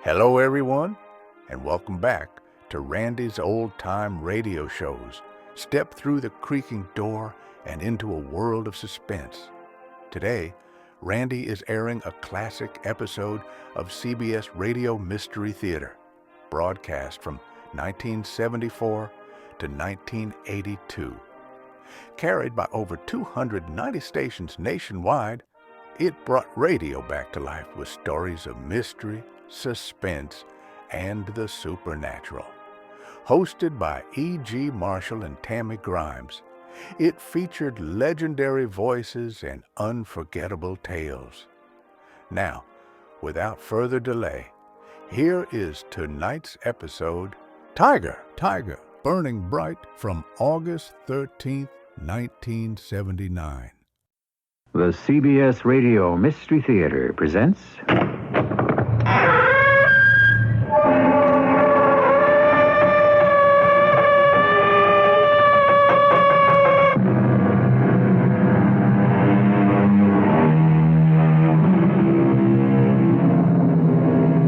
Hello, everyone, and welcome back to Randy's old-time radio shows. Step through the creaking door and into a world of suspense. Today, Randy is airing a classic episode of CBS Radio Mystery Theater, broadcast from 1974 to 1982. Carried by over 290 stations nationwide, it brought radio back to life with stories of mystery, suspense, and the supernatural. Hosted by E.G. Marshall and Tammy Grimes, it featured legendary voices and unforgettable tales. Now, without further delay, here is tonight's episode, Tiger, Burning Bright, from August 13th, 1979. The CBS Radio Mystery Theater presents...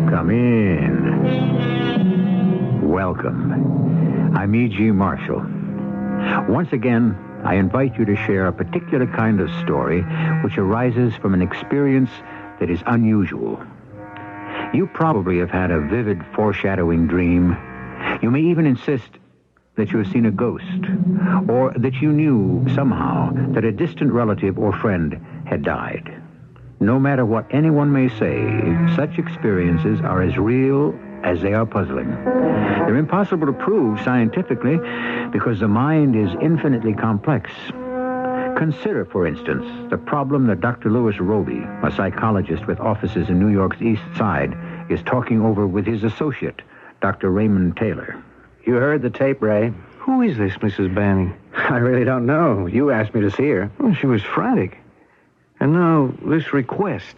Come in. Welcome. I'm E.G. Marshall. Once again, I invite you to share a particular kind of story which arises from an experience that is unusual. You probably have had a vivid foreshadowing dream. You may even insist that you have seen a ghost, or that you knew somehow that a distant relative or friend had died. No matter what anyone may say, such experiences are as real as they are puzzling. They're impossible to prove scientifically because the mind is infinitely complex. Consider, for instance, the problem that Dr. Louis Roby, a psychologist with offices in New York's East Side, is talking over with his associate, Dr. Raymond Taylor. You heard the tape, Ray. Who is this Mrs. Banning? I really don't know. You asked me to see her. Well, she was frantic. And now, this request.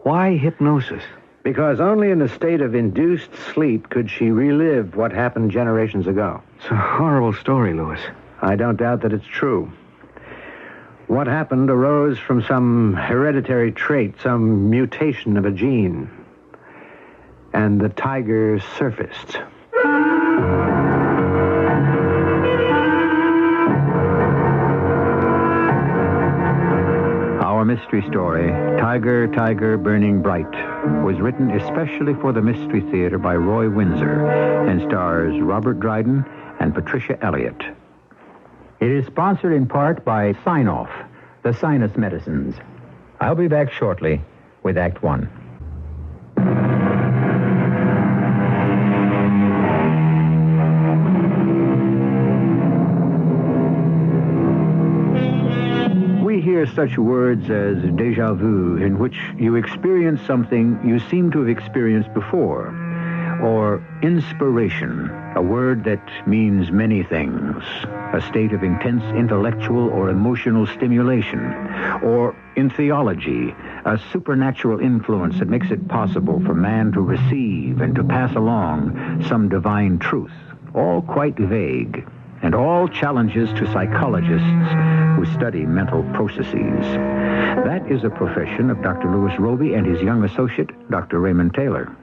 Why hypnosis? Because only in a state of induced sleep could she relive what happened generations ago. It's a horrible story, Louis. I don't doubt that it's true. What happened arose from some hereditary trait, some mutation of a gene. And the tiger surfaced. Our mystery story, Tiger, Burning Bright, was written especially for the Mystery Theater by Roy Windsor and stars Robert Dryden and Patricia Elliott. It is sponsored in part by Sign-Off, the sinus medicines. I'll be back shortly with Act One. We hear such words as déjà vu, in which you experience something you seem to have experienced before, or inspiration, a word that means many things, a state of intense intellectual or emotional stimulation, or, in theology, a supernatural influence that makes it possible for man to receive and to pass along some divine truth, all quite vague, and all challenges to psychologists who study mental processes. That is a profession of Dr. Louis Roby and his young associate, Dr. Raymond Taylor.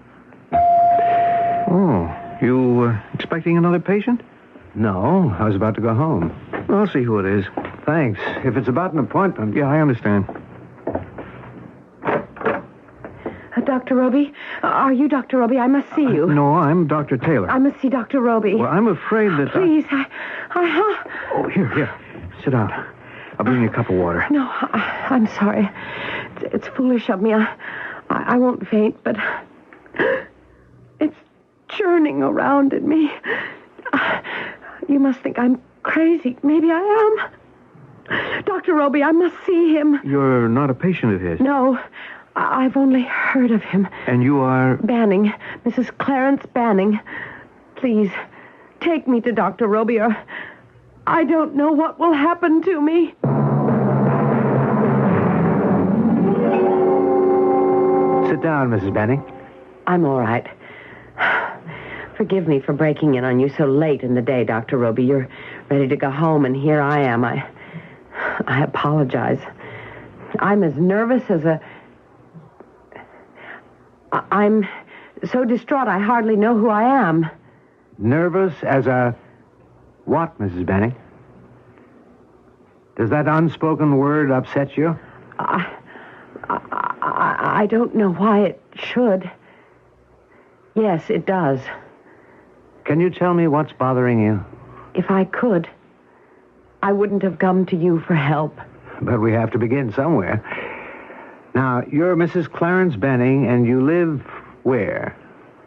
Oh, you expecting another patient? No, I was about to go home. I'll see who it is. Thanks. If it's about an appointment... Yeah, I understand. Dr. Roby? Are you Dr. Roby? I must see you. No, I'm Dr. Taylor. I must see Dr. Roby. Well, I'm afraid that... Please, Oh, here. Sit down. I'll bring you a cup of water. No, I'm sorry. It's foolish of me. I won't faint, but... It's churning around in me. You must think I'm crazy. Maybe I am. Dr. Roby, I must see him. You're not a patient of his? No, I've only heard of him. And you are... Banning. Mrs. Clarence Banning. Please, take me to Dr. Roby, or I don't know what will happen to me. Sit down, Mrs. Banning. I'm all right. Forgive me for breaking in on you so late in the day, Dr. Roby. You're ready to go home, and here I am. I apologize. I'm as nervous as I'm so distraught I hardly know who I am. Nervous as a what, Mrs. Benning? Does that unspoken word upset you? I don't know why it should. Yes, it does. Can you tell me what's bothering you? If I could, I wouldn't have come to you for help. But we have to begin somewhere. Now, you're Mrs. Clarence Benning, and you live where?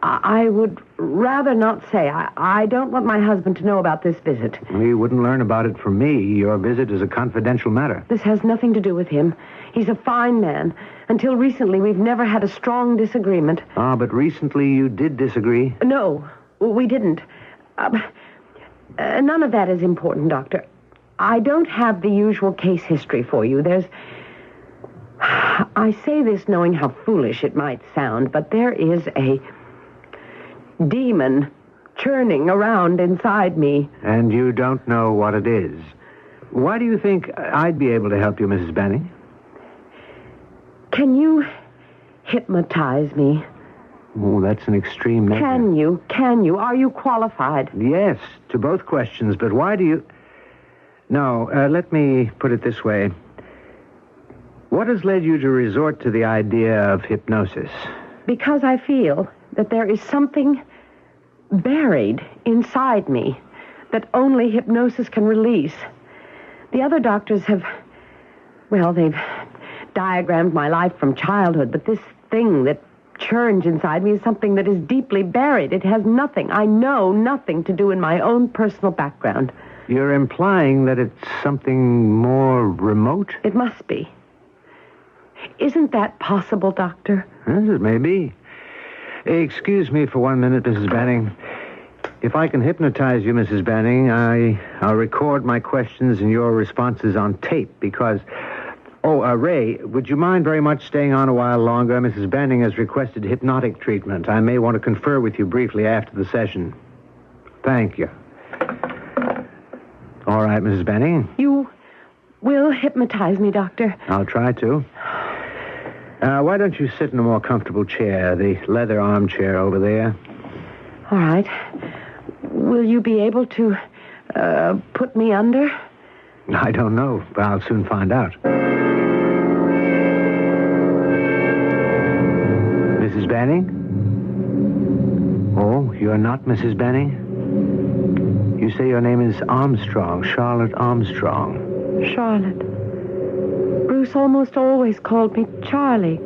I would rather not say. I don't want my husband to know about this visit. He wouldn't learn about it from me. Your visit is a confidential matter. This has nothing to do with him. He's a fine man. Until recently, we've never had a strong disagreement. Ah, but recently you did disagree. No, we didn't. None of that is important, Doctor. I don't have the usual case history for you. I say this knowing how foolish it might sound, but there is a demon churning around inside me. And you don't know what it is. Why do you think I'd be able to help you, Mrs. Benning? Can you hypnotize me? Oh, that's an extreme measure. Can you? Are you qualified? Yes, to both questions, but why do you... No, let me put it this way. What has led you to resort to the idea of hypnosis? Because I feel that there is something buried inside me that only hypnosis can release. The other doctors have, they've diagrammed my life from childhood, but this thing that churns inside me is something that is deeply buried. It has nothing, I know nothing to do in my own personal background. You're implying that it's something more remote? It must be. Isn't that possible, Doctor? Yes, it may be. Excuse me for 1 minute, Mrs. Banning. If I can hypnotize you, Mrs. Banning, I'll record my questions and your responses on tape because... Oh, Ray, would you mind very much staying on a while longer? Mrs. Banning has requested hypnotic treatment. I may want to confer with you briefly after the session. Thank you. All right, Mrs. Banning. You will hypnotize me, Doctor. I'll try to. Why don't you sit in a more comfortable chair, the leather armchair over there? All right. Will you be able to put me under? I don't know, but I'll soon find out. Mrs. Banning? Oh, you're not Mrs. Banning? You say your name is Armstrong, Charlotte Armstrong. Charlotte. Bruce almost always called me Charlie.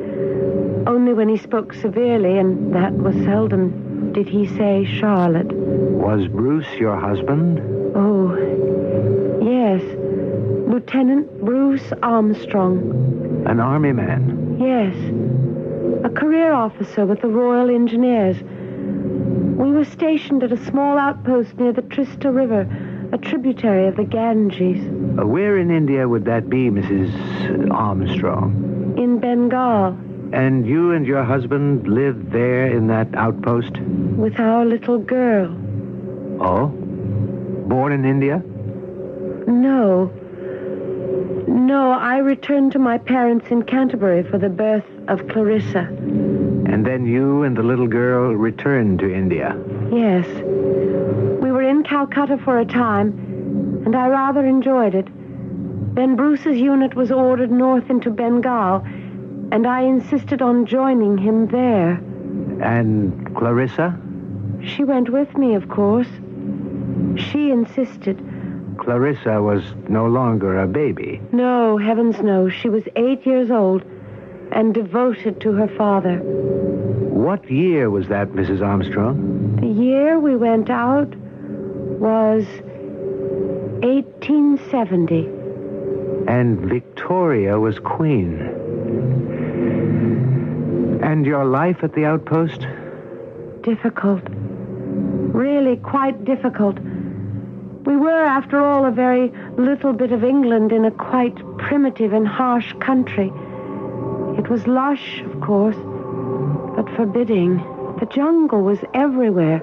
Only when he spoke severely, and that was seldom, did he say Charlotte. Was Bruce your husband? Oh, yes. Lieutenant Bruce Armstrong. An army man? Yes. A career officer with the Royal Engineers. We were stationed at a small outpost near the Trista River, a tributary of the Ganges. Where in India would that be, Mrs. Armstrong? In Bengal. And you and your husband lived there in that outpost? With our little girl. Oh? Born in India? No. No, I returned to my parents in Canterbury for the birth of Clarissa. And then you and the little girl returned to India? Yes. We were in Calcutta for a time, and I rather enjoyed it. Then Bruce's unit was ordered north into Bengal, and I insisted on joining him there. And Clarissa? She went with me, of course. She insisted. Clarissa was no longer a baby. No, heavens no. She was 8 years old and devoted to her father. What year was that, Mrs. Armstrong? The year we went out was 1870. And Victoria was queen. And your life at the outpost? Difficult. Really quite difficult. We were, after all, a very little bit of England in a quite primitive and harsh country. It was lush, of course, but forbidding. The jungle was everywhere.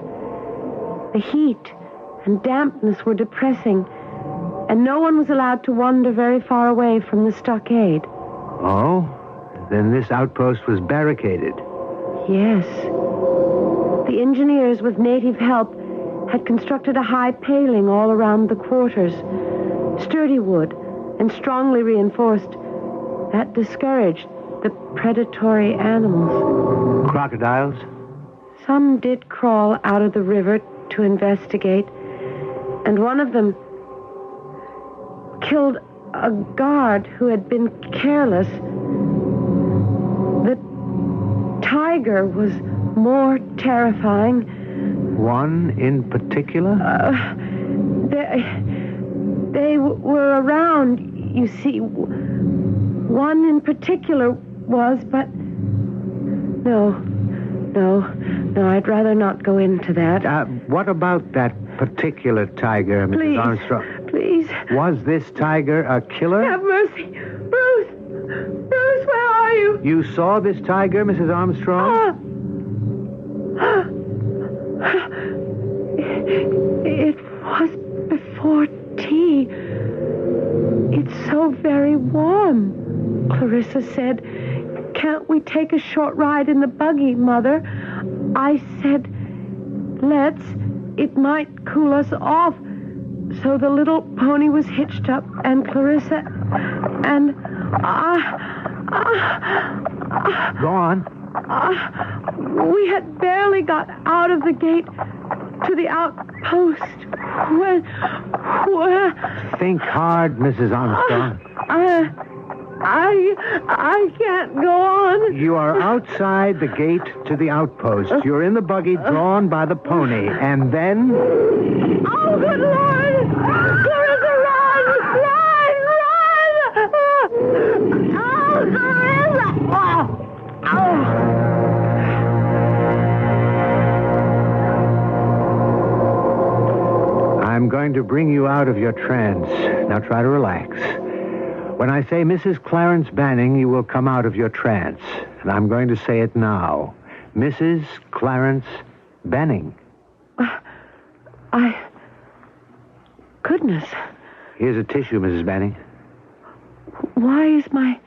The heat and dampness were depressing, and no one was allowed to wander very far away from the stockade. Oh? Then this outpost was barricaded? Yes. The engineers, with native help, had constructed a high paling all around the quarters. Sturdy wood and strongly reinforced. That discouraged the predatory animals. Crocodiles? Some did crawl out of the river to investigate, and one of them killed a guard who had been careless. The tiger was more terrifying. One in particular? They were around, you see. One in particular was, but... No, I'd rather not go into that. What about that particular tiger, Mrs. Please, Armstrong? Please. Was this tiger a killer? Have mercy. Bruce, where are you? You saw this tiger, Mrs. Armstrong? It was before tea. It's so very warm, Clarissa said. Can't we take a short ride in the buggy, Mother? I said, let's. It might cool us off. So the little pony was hitched up, and Clarissa and... Go on. We had barely got out of the gate to the outpost when... Think hard, Mrs. Armstrong. I can't go on. You are outside the gate to the outpost. You're in the buggy drawn by the pony. And then... Oh, good Lord! Clarissa, run! Oh, Clarissa! Oh. I'm going to bring you out of your trance. Now try to relax. When I say Mrs. Clarence Banning, you will come out of your trance. And I'm going to say it now. Mrs. Clarence Banning. Goodness. Here's a tissue, Mrs. Banning. Why is my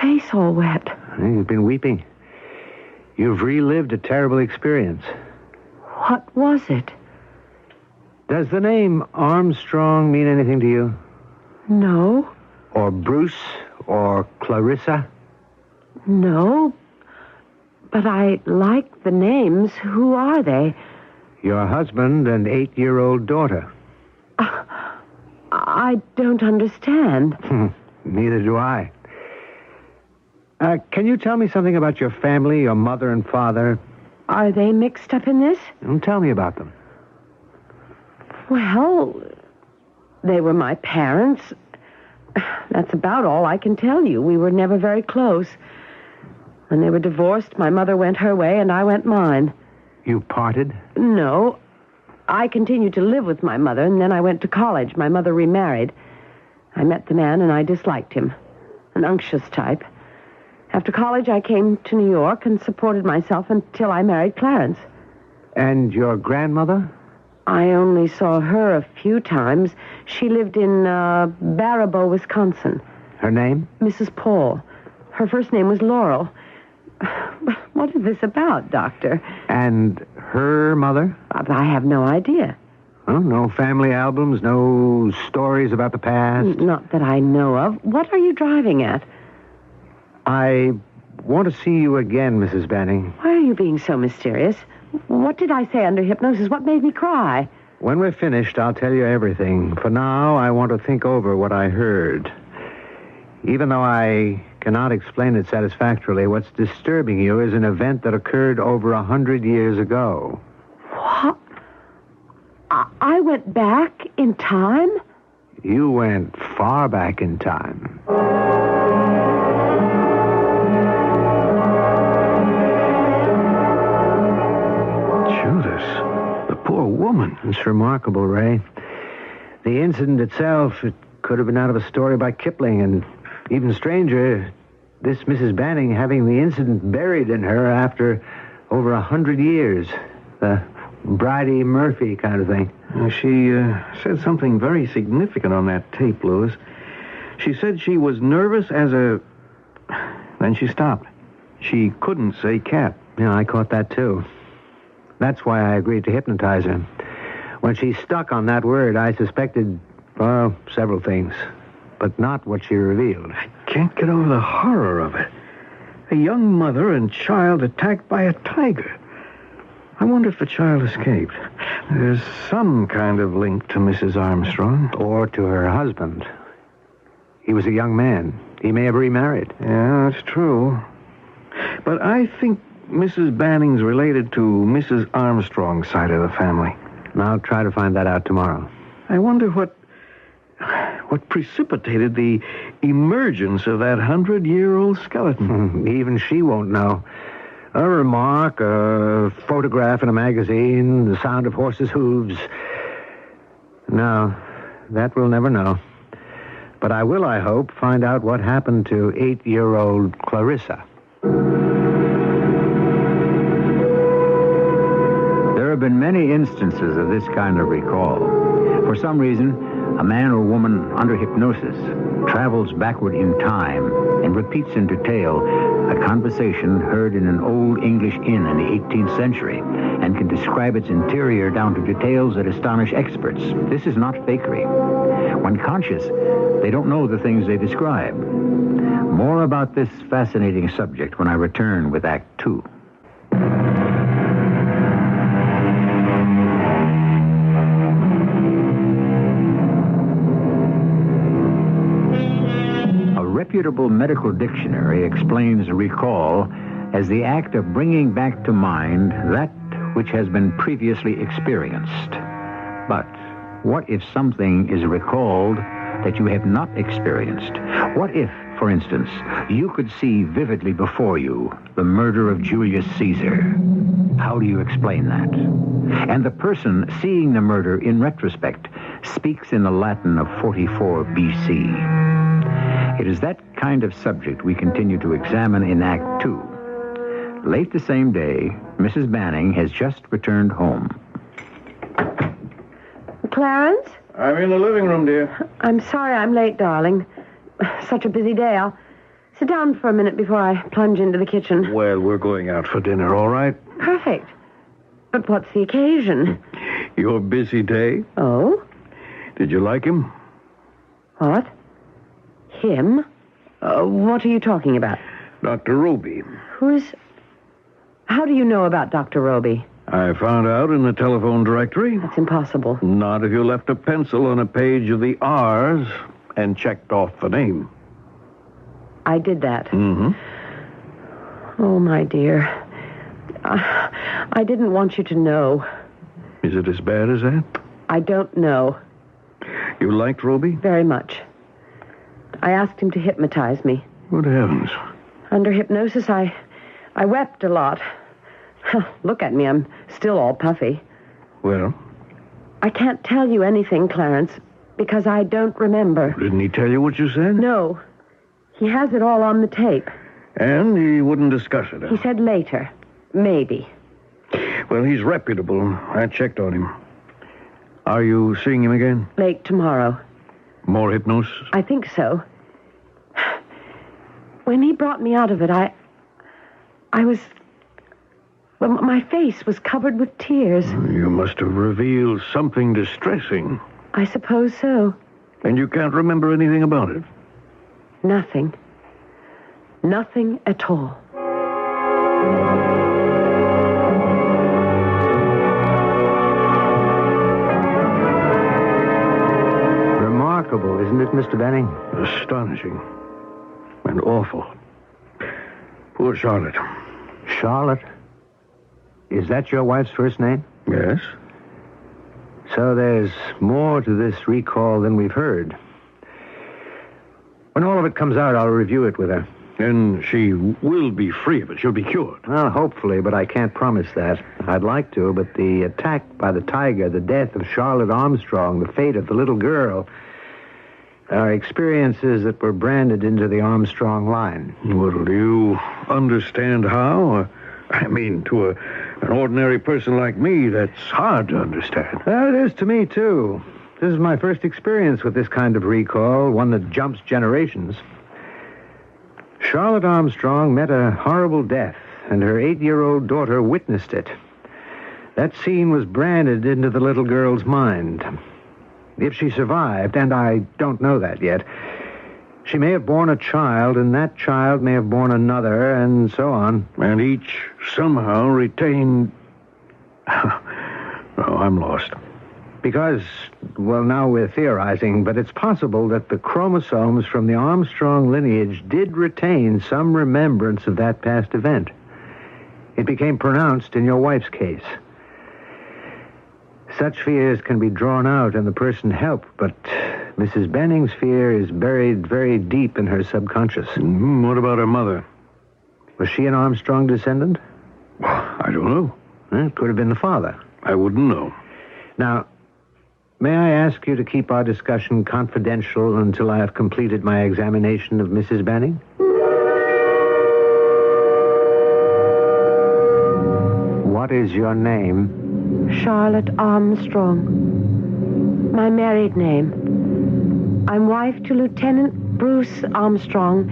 face all wet? You've been weeping. You've relived a terrible experience. What was it? Does the name Armstrong mean anything to you? No. Or Bruce? Or Clarissa? No. But I like the names. Who are they? Your husband and 8-year-old daughter. I don't understand. Neither do I. Can you tell me something about your family, your mother and father? Are they mixed up in this? Tell me about them. Well, they were my parents. That's about all I can tell you. We were never very close. When they were divorced, my mother went her way and I went mine. You parted? No. I continued to live with my mother, and then I went to college. My mother remarried. I met the man, and I disliked him. An unctuous type. After college, I came to New York and supported myself until I married Clarence. And your grandmother? I only saw her a few times. She lived in Baraboo, Wisconsin. Her name? Mrs. Paul. Her first name was Laurel. What is this about, Doctor? And her mother? I have no idea. Oh, no family albums, no stories about the past? Not that I know of. What are you driving at? I want to see you again, Mrs. Banning. Why are you being so mysterious? What did I say under hypnosis? What made me cry? When we're finished, I'll tell you everything. For now, I want to think over what I heard. Even though I cannot explain it satisfactorily, what's disturbing you is an event that occurred over 100 years ago. What? I went back in time? You went far back in time. Judas, the poor woman. It's remarkable, Ray. The incident itself, it could have been out of a story by Kipling, and even stranger, this Mrs. Banning having the incident buried in her after over 100 years. The Bridie Murphy kind of thing. She said something very significant on that tape, Louis. She said she was nervous as a... Then she stopped. She couldn't say cat. Yeah, I caught that, too. That's why I agreed to hypnotize her. When she stuck on that word, I suspected, well, several things, but not what she revealed. I can't get over the horror of it. A young mother and child attacked by a tiger. I wonder if the child escaped. There's some kind of link to Mrs. Armstrong. Or to her husband. He was a young man. He may have remarried. Yeah, that's true. But I think Mrs. Banning's related to Mrs. Armstrong's side of the family. And I'll try to find that out tomorrow. I wonder what precipitated the emergence of that 100-year-old skeleton. Even she won't know. A remark, a photograph in a magazine, the sound of horses' hooves. No, that we'll never know. But I will, I hope, find out what happened to 8-year-old Clarissa. There have been many instances of this kind of recall. For some reason, a man or woman under hypnosis travels backward in time and repeats in detail a conversation heard in an old English inn in the 18th century and can describe its interior down to details that astonish experts. This is not fakery. When conscious, they don't know the things they describe. More about this fascinating subject when I return with Act 2. A reputable medical dictionary explains recall as the act of bringing back to mind that which has been previously experienced. But what if something is recalled that you have not experienced? What if, for instance, you could see vividly before you the murder of Julius Caesar? How do you explain that? And the person seeing the murder in retrospect speaks in the Latin of 44 BC. It is that kind of subject we continue to examine in Act 2. Late the same day, Mrs. Banning has just returned home. Clarence? I'm in the living room, dear. I'm sorry I'm late, darling. Such a busy day. I'll sit down for a minute before I plunge into the kitchen. Well, we're going out for dinner, all right? Perfect. But what's the occasion? Your busy day. Oh? Did you like him? What? Him? What are you talking about? Dr. Roby. How do you know about Dr. Roby? I found out in the telephone directory. That's impossible. Not if you left a pencil on a page of the R's and checked off the name. I did that. Mm-hmm. Oh, my dear. I didn't want you to know. Is it as bad as that? I don't know. You liked Roby? Very much. I asked him to hypnotize me. Good heavens. Under hypnosis, I wept a lot. Look at me, I'm still all puffy. Well? I can't tell you anything, Clarence, because I don't remember. Didn't he tell you what you said? No. He has it all on the tape. And he wouldn't discuss it, huh? He said later. Maybe. Well, he's reputable. I checked on him. Are you seeing him again? Late tomorrow. More hypnosis? I think so. When he brought me out of it, I was... Well, my face was covered with tears. You must have revealed something distressing. I suppose so. And you can't remember anything about it? Nothing. Nothing at all. Remarkable, isn't it, Mr. Banning? Astonishing. And awful. Poor Charlotte. Charlotte? Is that your wife's first name? Yes. So there's more to this recall than we've heard. When all of it comes out, I'll review it with her. And she will be free of it. She'll be cured. Well, hopefully, but I can't promise that. I'd like to, but the attack by the tiger, the death of Charlotte Armstrong, the fate of the little girl, are experiences that were branded into the Armstrong line. Well, do you understand how? I mean, to an ordinary person like me, that's hard to understand. Well, it is to me, too. This is my first experience with this kind of recall, one that jumps generations. Charlotte Armstrong met a horrible death and her 8-year-old daughter witnessed it. That scene was branded into the little girl's mind. If she survived, and I don't know that yet, she may have borne a child, and that child may have borne another, and so on. And each somehow retained... Oh, I'm lost. Because, well, now we're theorizing, but it's possible that the chromosomes from the Armstrong lineage did retain some remembrance of that past event. It became pronounced in your wife's case. Such fears can be drawn out in the person helped, but Mrs. Benning's fear is buried very deep in her subconscious. What about her mother? Was she an Armstrong descendant? I don't know. It could have been the father. I wouldn't know. Now, may I ask you to keep our discussion confidential until I have completed my examination of Mrs. Banning? What is your name? Charlotte Armstrong. My married name. I'm wife to Lieutenant Bruce Armstrong,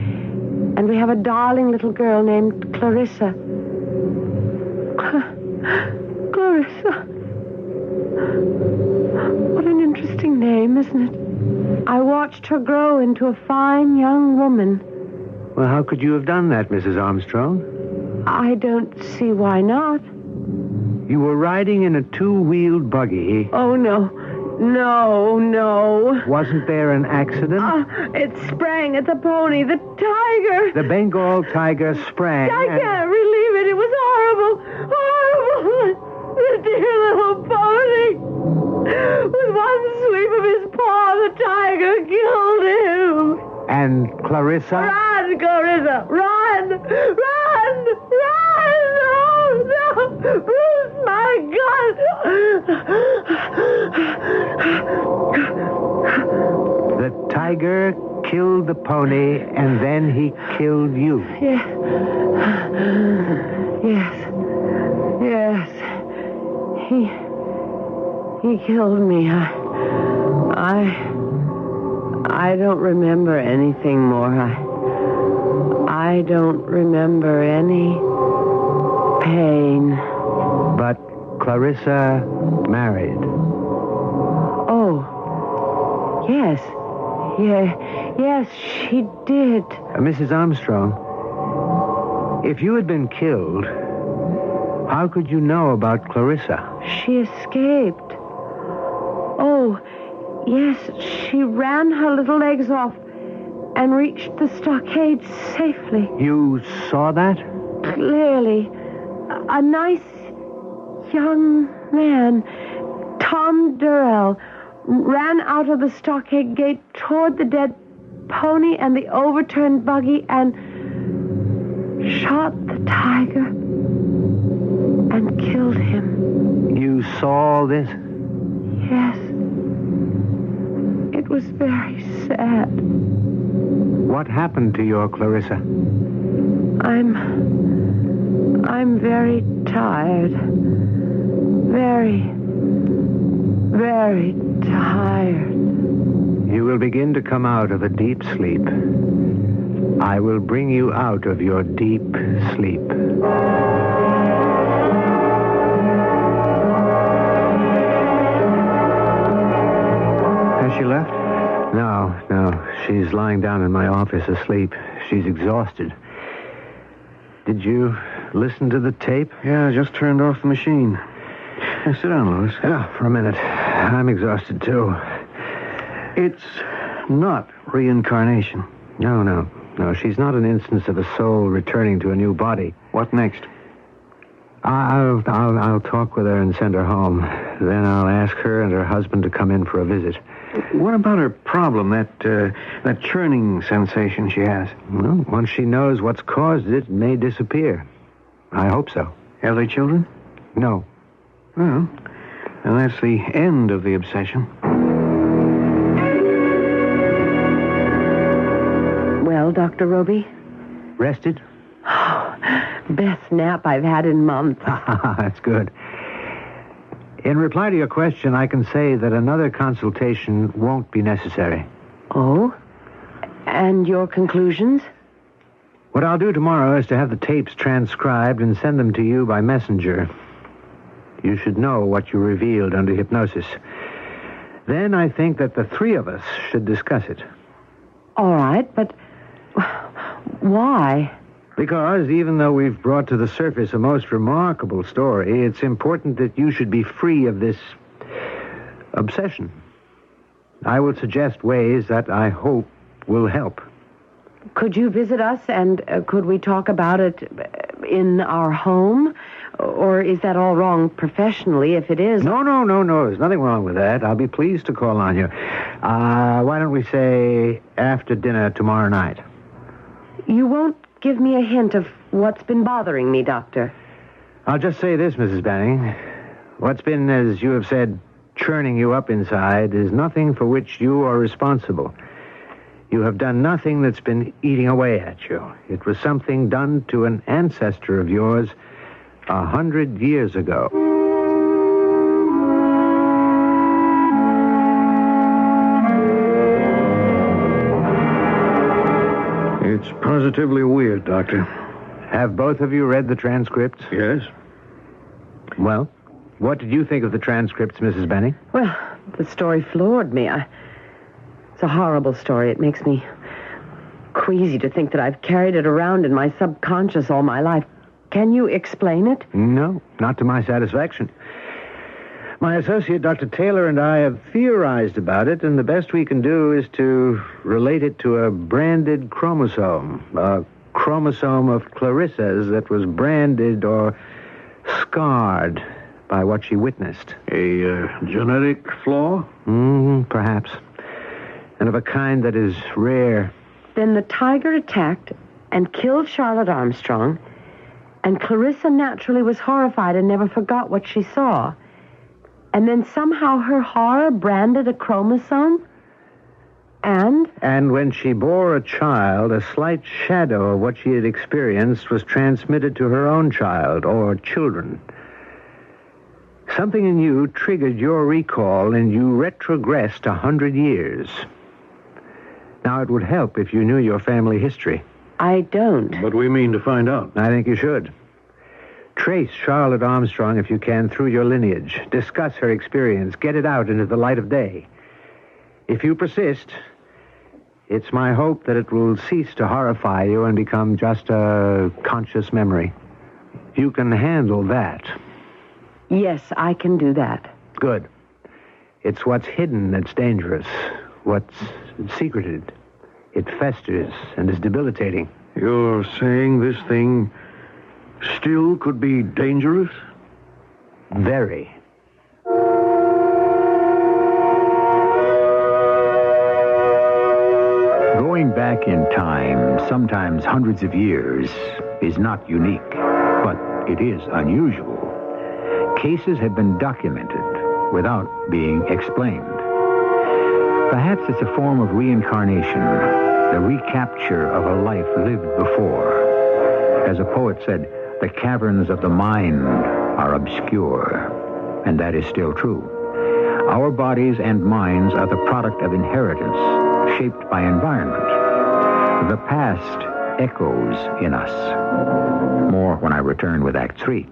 and we have a darling little girl named Clarissa. Clarissa. What an interesting name, isn't it? I watched her grow into a fine young woman. Well, how could you have done that, Mrs. Armstrong? I don't see why not. You were riding in a 2-wheeled buggy. Oh, no. No. Wasn't there an accident? It sprang at the pony, the tiger. The Bengal tiger sprang. I can't relieve it. It was horrible. Horrible. The dear little pony. With one sweep of his paw, the tiger killed him. And Clarissa? Run, Clarissa. Run. No. Bruce, my God. The tiger killed the pony, and then he killed you. Yes. He killed me. I don't remember anything more. I don't remember any pain. But Clarissa married. Oh, yes. Yes, she did. Mrs. Armstrong, if you had been killed, how could you know about Clarissa? She escaped. Oh, yes, she ran her little legs off and reached the stockade safely. You saw that? Clearly. A nice young man, Tom Durrell, ran out of the stockade gate toward the dead pony and the overturned buggy and shot the tiger and killed him. You saw this? Yes. It was very sad. What happened to your Clarissa? I'm very tired. Very, very tired. You will begin to come out of a deep sleep. I will bring you out of your deep sleep. Has she left? No. She's lying down in my office asleep. She's exhausted. Did you listen to the tape? Yeah, I just turned off the machine. Sit down, Louis. Yeah, for a minute. I'm exhausted, too. It's not reincarnation. No. She's not an instance of a soul returning to a new body. What next? I'll talk with her and send her home. Then I'll ask her and her husband to come in for a visit. What about her problem, that churning sensation she has? Well, once she knows what's caused it, it may disappear. I hope so. Have they children? No. Well, and that's the end of the obsession. Well, Dr. Roby? Rested? Best nap I've had in months. That's good. In reply to your question, I can say that another consultation won't be necessary. Oh? And your conclusions? Well, What I'll do tomorrow is to have the tapes transcribed and send them to you by messenger. You should know what you revealed under hypnosis. Then I think that the three of us should discuss it. All right, but why? Because even though we've brought to the surface a most remarkable story, it's important that you should be free of this obsession. I will suggest ways that I hope will help. Could you visit us, and could we talk about it in our home? Or is that all wrong professionally, if it is? No. There's nothing wrong with that. I'll be pleased to call on you. Why don't we say after dinner tomorrow night? You won't give me a hint of what's been bothering me, Doctor. I'll just say this, Mrs. Banning. What's been, as you have said, churning you up inside is nothing for which you are responsible. You have done nothing that's been eating away at you. It was something done to an ancestor of yours 100 years ago. It's positively weird, Doctor. Have both of you read the transcripts? Yes. Well, what did you think of the transcripts, Mrs. Benning? Well, the story floored me. It's a horrible story. It makes me queasy to think that I've carried it around in my subconscious all my life. Can you explain it? No, not to my satisfaction. My associate, Dr. Taylor, and I have theorized about it, and the best we can do is to relate it to a branded chromosome. A chromosome of Clarissa's that was branded or scarred by what she witnessed. A genetic flaw? Perhaps. And of a kind that is rare. Then the tiger attacked and killed Charlotte Armstrong, and Clarissa naturally was horrified and never forgot what she saw. And then somehow her horror branded a chromosome? And when she bore a child, a slight shadow of what she had experienced was transmitted to her own child or children. Something in you triggered your recall, and you retrogressed 100 years. Now, it would help if you knew your family history. I don't. But we mean to find out. I think you should. Trace Charlotte Armstrong, if you can, through your lineage. Discuss her experience. Get it out into the light of day. If you persist, it's my hope that it will cease to horrify you and become just a conscious memory. You can handle that. Yes, I can do that. Good. It's what's hidden that's dangerous. What's secreted. It festers and is debilitating. You're saying this thing still could be dangerous? Very. Going back in time, sometimes hundreds of years, is not unique, but it is unusual. Cases have been documented without being explained. Perhaps it's a form of reincarnation, the recapture of a life lived before. As a poet said, the caverns of the mind are obscure, and that is still true. Our bodies and minds are the product of inheritance, shaped by environment. The past echoes in us. More when I return with Act 3.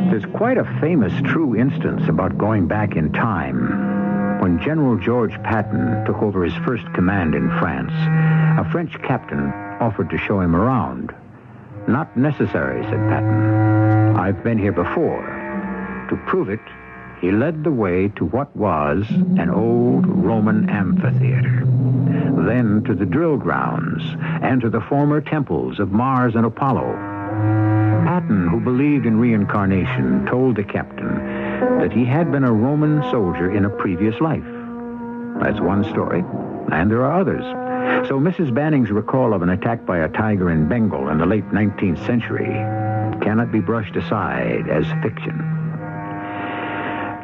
There's quite a famous true instance about going back in time. When General George Patton took over his first command in France, a French captain offered to show him around. Not necessary, said Patton. I've been here before. To prove it, he led the way to what was an old Roman amphitheater, then to the drill grounds and to the former temples of Mars and Apollo. Patton, who believed in reincarnation, told the captain that he had been a Roman soldier in a previous life. That's one story, and there are others. So Mrs. Banning's recall of an attack by a tiger in Bengal in the late 19th century cannot be brushed aside as fiction.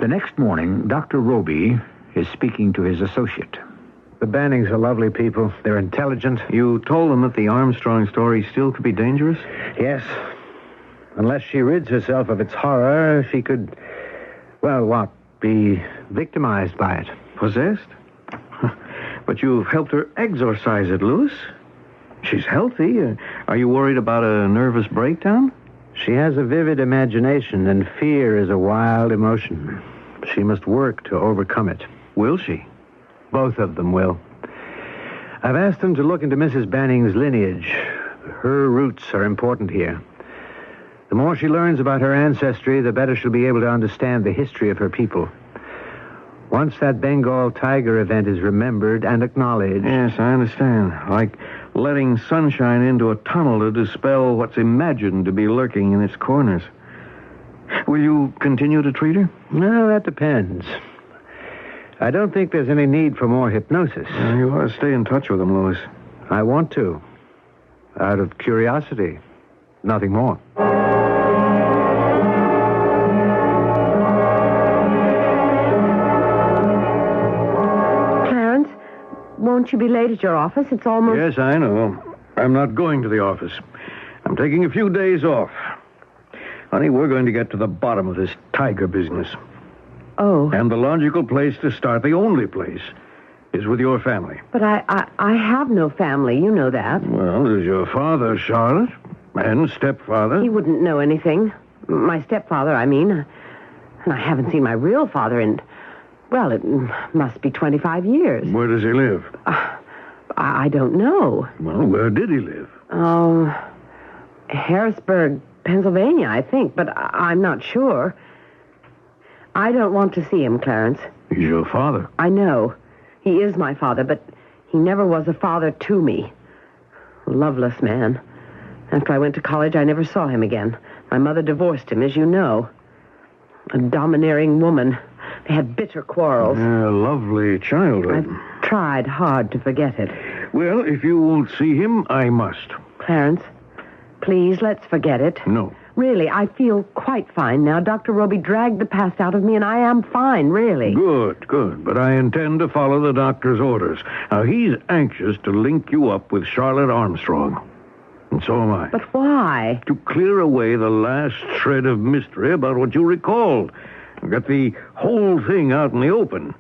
The next morning, Dr. Roby is speaking to his associate. The Bannings are lovely people. They're intelligent. You told them that the Armstrong story still could be dangerous? Yes. Unless she rids herself of its horror, she could Well, what? Be victimized by it. Possessed? But you've helped her exorcise it, Louis. She's healthy. Are you worried about a nervous breakdown? She has a vivid imagination, and fear is a wild emotion. She must work to overcome it. Will she? Both of them will. I've asked them to look into Mrs. Banning's lineage. Her roots are important here. The more she learns about her ancestry, the better she'll be able to understand the history of her people. Once that Bengal tiger event is remembered and acknowledged... Yes, I understand. Like letting sunshine into a tunnel to dispel what's imagined to be lurking in its corners. Will you continue to treat her? No, that depends. I don't think there's any need for more hypnosis. You ought to stay in touch with them, Louis. I want to. Out of curiosity. Nothing more. Clarence, won't you be late at your office? It's almost... Yes, I know. I'm not going to the office. I'm taking a few days off. Honey, we're going to get to the bottom of this tiger business. Oh. And the logical place to start, the only place, is with your family. But I have no family. You know that. Well, there's your father, Charlotte, and stepfather. He wouldn't know anything. My stepfather, I mean. And I haven't seen my real father in, well, it must be 25 years. Where does he live? I don't know. Well, where did he live? Oh, Harrisburg, Pennsylvania, I think, but I'm not sure. I don't want to see him, Clarence. He's your father. I know. He is my father, but he never was a father to me. A loveless man. After I went to college, I never saw him again. My mother divorced him, as you know. A domineering woman. They had bitter quarrels. A lovely childhood. I've tried hard to forget it. Well, if you won't see him, I must. Clarence, please, let's forget it. No. Really, I feel quite fine now. Dr. Roby dragged the past out of me, and I am fine, really. Good, good. But I intend to follow the doctor's orders. Now, he's anxious to link you up with Charlotte Armstrong. And so am I. But why? To clear away the last shred of mystery about what you recalled. Get the whole thing out in the open.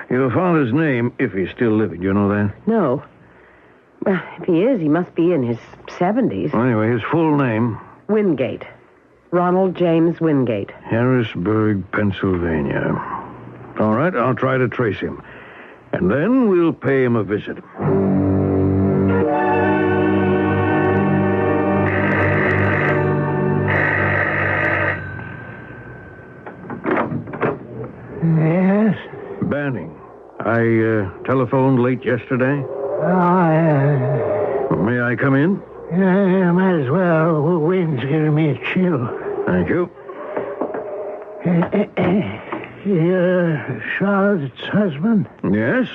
Your father's name, if he's still living, you know that? No. Well, if he is, he must be in his 70s. Well, anyway, his full name... Wingate. Ronald James Wingate. Harrisburg, Pennsylvania. All right, I'll try to trace him. And then we'll pay him a visit. Yes? Banning. I telephoned late yesterday. May I come in? Yeah, might as well. The wind's giving me a chill. Thank you. You're Charlotte's husband? Yes.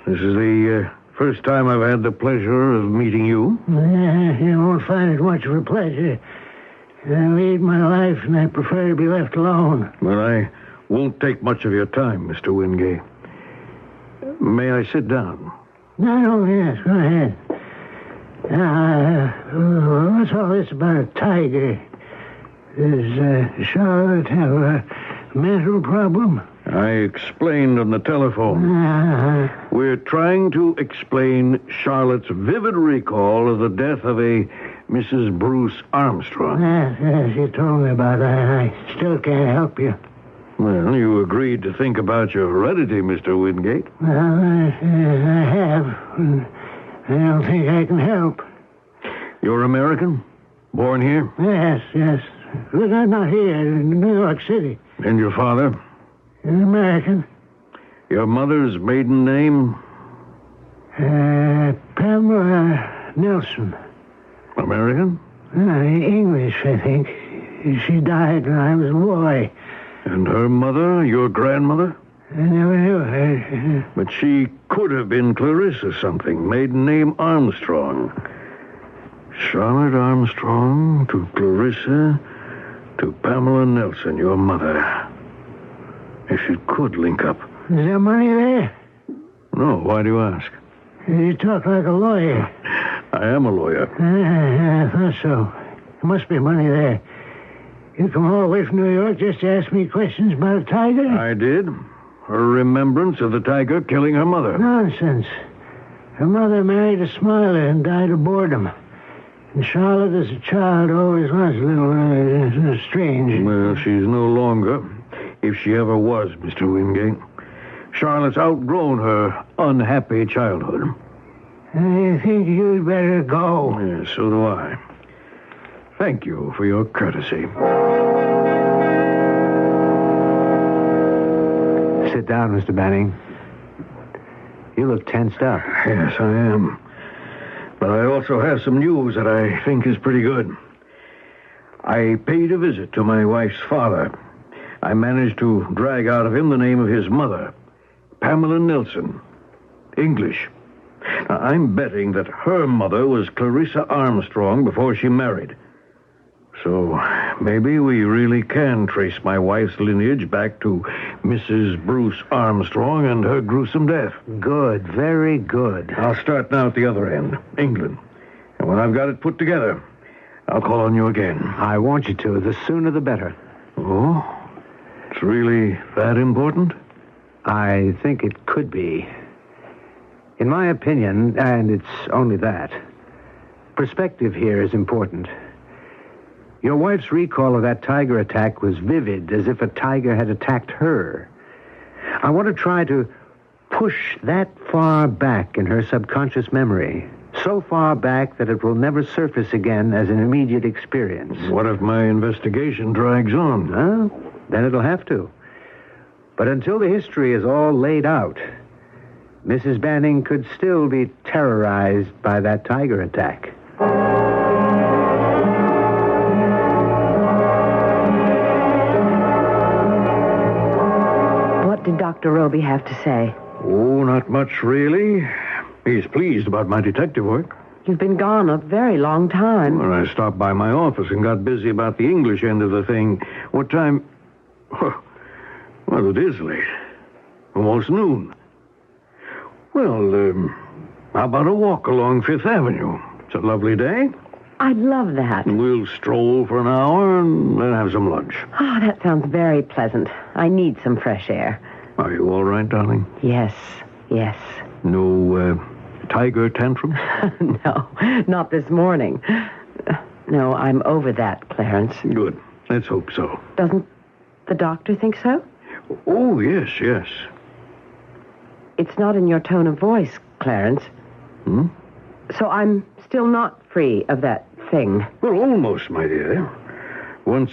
This is the first time I've had the pleasure of meeting you. You won't find it much of a pleasure. I lead my life, and I prefer to be left alone. Well, I won't take much of your time, Mr. Wingate. May I sit down? No, yes, go ahead. What's all this about a tiger? Does Charlotte have a mental problem? I explained on the telephone. We're trying to explain Charlotte's vivid recall of the death of a Mrs. Bruce Armstrong. Yes, you told me about that. I still can't help you. Well, you agreed to think about your heredity, Mr. Wingate. Well, I have. I don't think I can help. You're American? Born here? Yes. But I'm not here, in New York City. And your father? An American. Your mother's maiden name? Pamela Nelson. American? English, I think. She died when I was a boy. And her mother, your grandmother? I never knew her. But she could have been Clarissa something. Maiden name Armstrong. Charlotte Armstrong to Clarissa to Pamela Nelson, your mother. If you could link up. Is there money there? No, why do you ask? You talk like a lawyer. I am a lawyer. I thought so. There must be money there. You come all the way from New York just to ask me questions about a tiger? I did. Her remembrance of the tiger killing her mother. Nonsense. Her mother married a smiler and died of boredom. And Charlotte, as a child, always was a little strange. Well, she's no longer, if she ever was, Mr. Wingate. Charlotte's outgrown her unhappy childhood. I think you'd better go. Yeah, so do I. Thank you for your courtesy. Sit down, Mr. Banning. You look tensed up. Yes, I am. But I also have some news that I think is pretty good. I paid a visit to my wife's father. I managed to drag out of him the name of his mother, Pamela Nelson. English. Now, I'm betting that her mother was Clarissa Armstrong before she married. So maybe we really can trace my wife's lineage back to Mrs. Bruce Armstrong and her gruesome death. Good, very good. I'll start now at the other end, England. And when I've got it put together, I'll call on you again. I want you to. The sooner the better. Oh? It's really that important? I think it could be. In my opinion, and it's only that, perspective here is important. Your wife's recall of that tiger attack was vivid, as if a tiger had attacked her. I want to try to push that far back in her subconscious memory, so far back that it will never surface again as an immediate experience. What if my investigation drags on? Well, then it'll have to. But until the history is all laid out, Mrs. Banning could still be terrorized by that tiger attack. What did Dr. Roby have to say? Oh, not much, really. He's pleased about my detective work. You've been gone a very long time. Well, I stopped by my office and got busy about the English end of the thing. What time? Well, it is late. Almost noon. Well, how about a walk along Fifth Avenue? It's a lovely day. I'd love that. We'll stroll for an hour and then have some lunch. Oh, that sounds very pleasant. I need some fresh air. Are you all right, darling? Yes. No, tiger tantrum? No, not this morning. No, I'm over that, Clarence. Good. Let's hope so. Doesn't the doctor think so? Oh, yes. It's not in your tone of voice, Clarence. Hmm? So I'm still not free of that thing. Well, almost, my dear. Once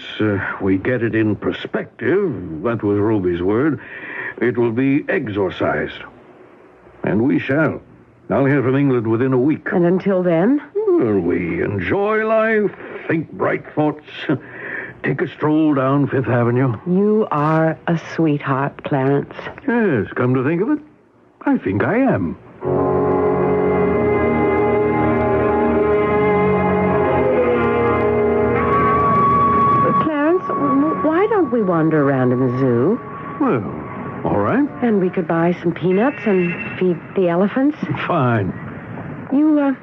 we get it in perspective, that was Roby's word, it will be exorcised. And we shall. I'll hear from England within a week. And until then? Well, we enjoy life, think bright thoughts, take a stroll down Fifth Avenue. You are a sweetheart, Clarence. Yes, come to think of it, I think I am. Clarence, why don't we wander around in the zoo? Well, all right. And we could buy some peanuts and feed the elephants. Fine. You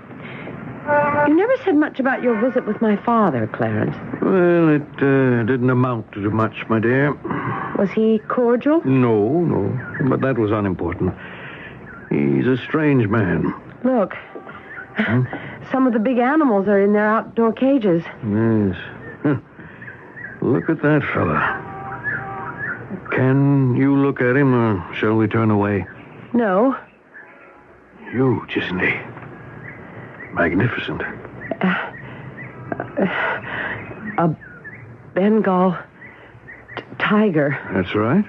never said much about your visit with my father, Clarence. Well, it didn't amount to much, my dear. Was he cordial? No, but that was unimportant. He's a strange man. Look, some of the big animals are in their outdoor cages. Yes. Look at that fella. Can you look at him, or shall we turn away? No. Huge, isn't he? Magnificent. A Bengal tiger. That's right.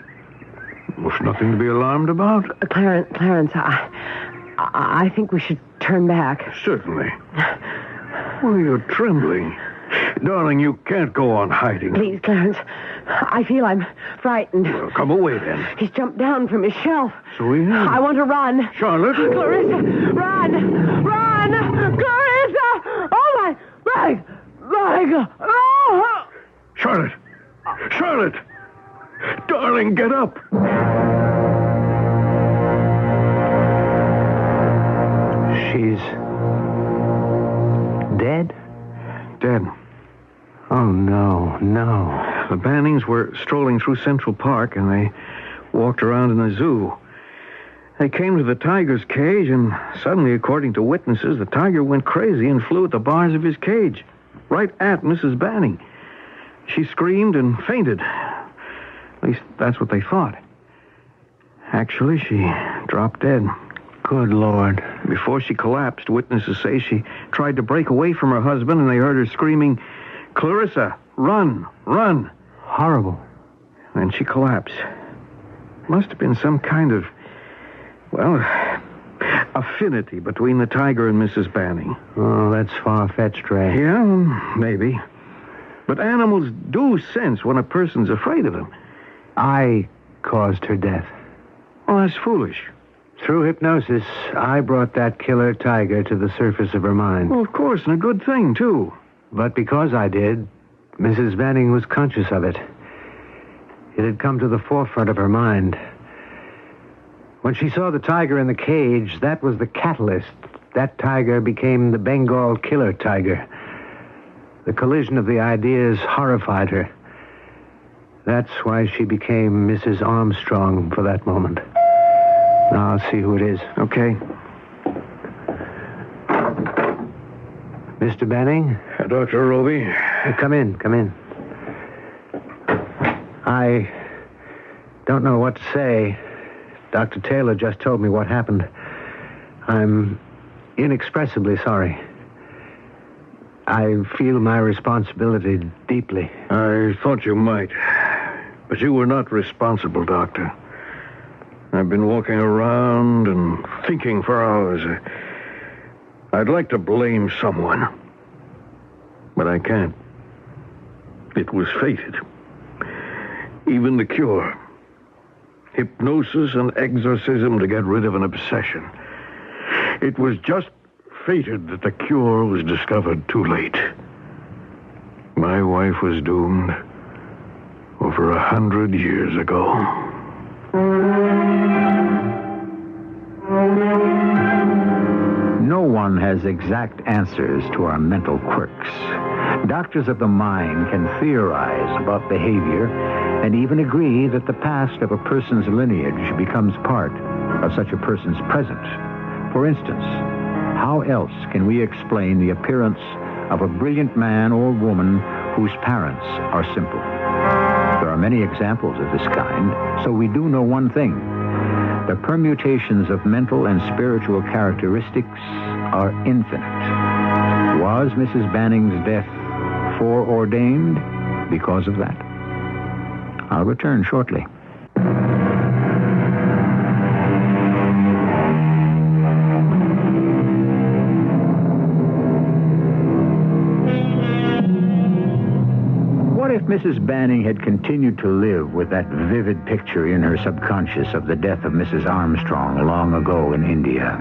There's nothing to be alarmed about. Clarence, I think we should turn back. Certainly. Well, you're trembling. Darling, you can't go on hiding. Please, Clarence. I feel I'm frightened. Well, come away, then. He's jumped down from his shelf. So he has. I want to run. Charlotte? Clarissa, run! Clarissa! Oh, my leg! Oh! Charlotte! Darling, get up! She's dead? Dead. Oh, no, no. The Bannings were strolling through Central Park, and they walked around in the zoo. They came to the tiger's cage, and suddenly, according to witnesses, the tiger went crazy and flew at the bars of his cage, right at Mrs. Banning. She screamed and fainted. At least that's what they thought. Actually, she dropped dead. Good Lord. Before she collapsed, witnesses say she tried to break away from her husband, and they heard her screaming, "Clarissa, run, run." Horrible. Then she collapsed. Must have been some kind of, well, affinity between the tiger and Mrs. Banning. Oh, that's far-fetched, Ray. Yeah, maybe. But animals do sense when a person's afraid of them. I caused her death. Well, that's foolish. Through hypnosis, I brought that killer tiger to the surface of her mind. Well, of course, and a good thing, too. But because I did, Mrs. Banning was conscious of it. It had come to the forefront of her mind. When she saw the tiger in the cage, that was the catalyst. That tiger became the Bengal killer tiger. The collision of the ideas horrified her. That's why she became Mrs. Armstrong for that moment. Now I'll see who it is. Okay. Mr. Banning? Dr. Roby? Come in, come in. I don't know what to say. Dr. Taylor just told me what happened. I'm inexpressibly sorry. I feel my responsibility deeply. I thought you might. But you were not responsible, Doctor. I've been walking around and thinking for hours. I'd like to blame someone. But I can't. It was fated. Even the cure. Hypnosis and exorcism to get rid of an obsession. It was just fated that the cure was discovered too late. My wife was doomed over 100 years ago. No one has exact answers to our mental quirks. Doctors of the mind can theorize about behavior and even agree that the past of a person's lineage becomes part of such a person's present. For instance, how else can we explain the appearance of a brilliant man or woman whose parents are simple? There are many examples of this kind, so we do know one thing. The permutations of mental and spiritual characteristics are infinite. Was Mrs. Banning's death foreordained because of that? I'll return shortly. What if Mrs. Banning had continued to live with that vivid picture in her subconscious of the death of Mrs. Armstrong long ago in India?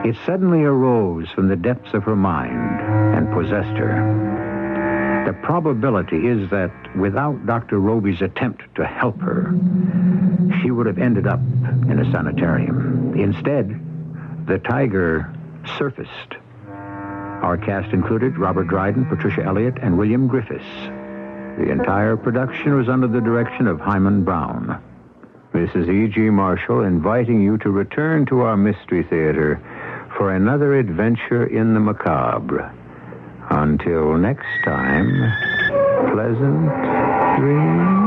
It suddenly arose from the depths of her mind and possessed her. The probability is that without Dr. Roby's attempt to help her, she would have ended up in a sanitarium. Instead, the tiger surfaced. Our cast included Robert Dryden, Patricia Elliott, and William Griffiths. The entire production was under the direction of Hyman Brown. This is E.G. Marshall inviting you to return to our Mystery Theater for another adventure in the macabre. Until next time, pleasant dreams.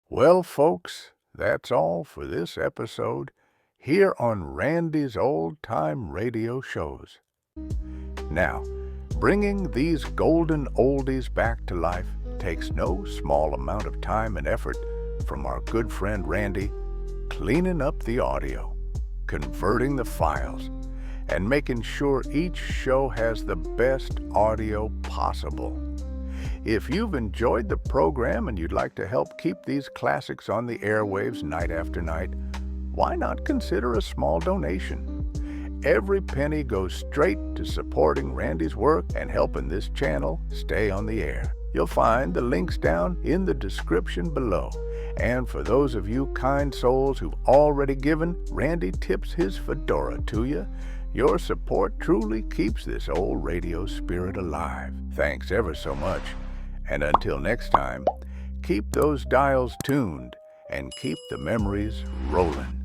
Well, folks, that's all for this episode here on Randy's Old Time Radio Shows. Now, bringing these golden oldies back to life takes no small amount of time and effort from our good friend Randy, cleaning up the audio, converting the files, and making sure each show has the best audio possible. If you've enjoyed the program and you'd like to help keep these classics on the airwaves night after night, why not consider a small donation? Every penny goes straight to supporting Randy's work and helping this channel stay on the air. You'll find the links down in the description below. And for those of you kind souls who've already given, Randy tips his fedora to you. Your support truly keeps this old radio spirit alive. Thanks ever so much. And until next time, keep those dials tuned and keep the memories rolling.